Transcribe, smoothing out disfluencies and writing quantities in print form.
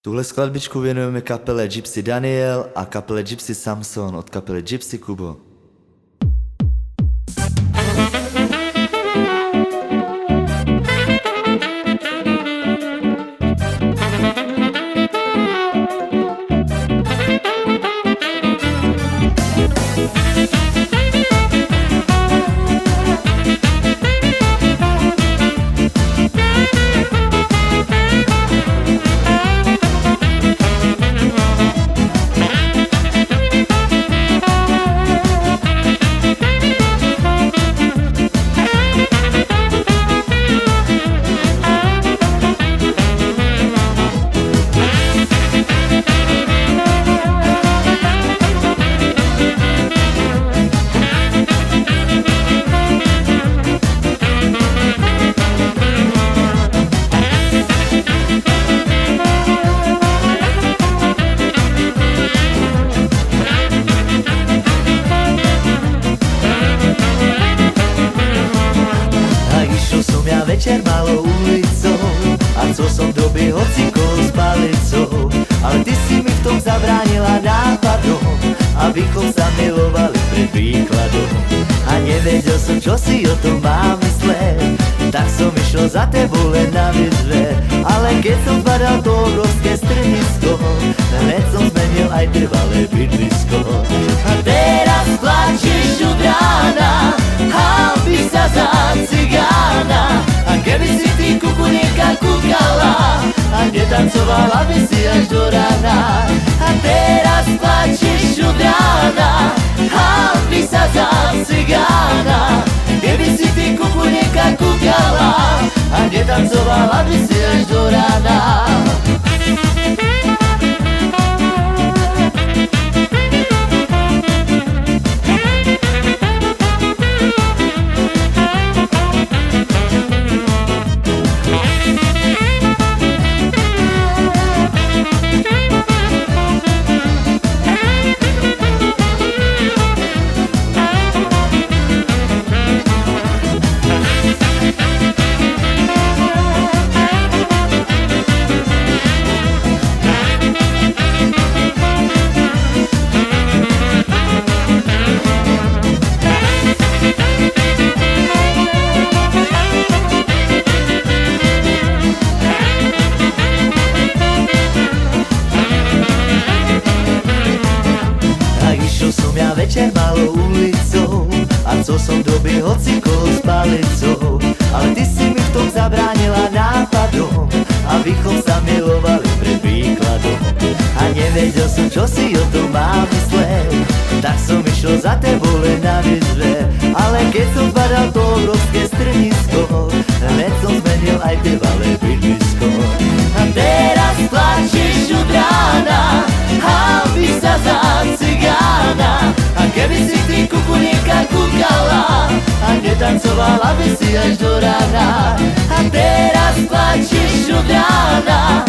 Tuhle skladbičku věnujeme kapele Gypsy Daniel a kapele Gypsy Samson od kapely Gypsy Kubo. Večer malou ulicou a co som doby hocikol s palicou, ale ty si mi v tom zabránila nápadom, abychom sa milovali pred príkladom. A nevedel som, čo si o tom mám mysleť, tak som išiel za tebou len na vyzve. Ale keď som zbadal to obrovské strnisko, hneď som zmenil aj trvalé bydlisko. A teraz plačeš od rána, aby sa za cigána. A keby si ty kukunieka kúkala a netancovala by si až do rána. A teraz plačeš od rána, aby sa za cigána. Keby si ty kukunieka kúkala a netancovala by si až do rána. Večer malou ulicou a co som doby hocikol s palicou, ale ty si mi v tom zabránila nápadom, abychom sa milovali pred príkladom. A nevedel som, čo si o tom mám mysleť, tak som išiel za tebou len na vyzve. Ale keď som zbadal to obrovské strnisko, hneď som zmenil aj trvalé bydlisko. A teraz plačeš od rána, aby sa za cigána. A keby si ty kukunieka kúkala a netancovala by si až do rána. A teraz plačeš od rána,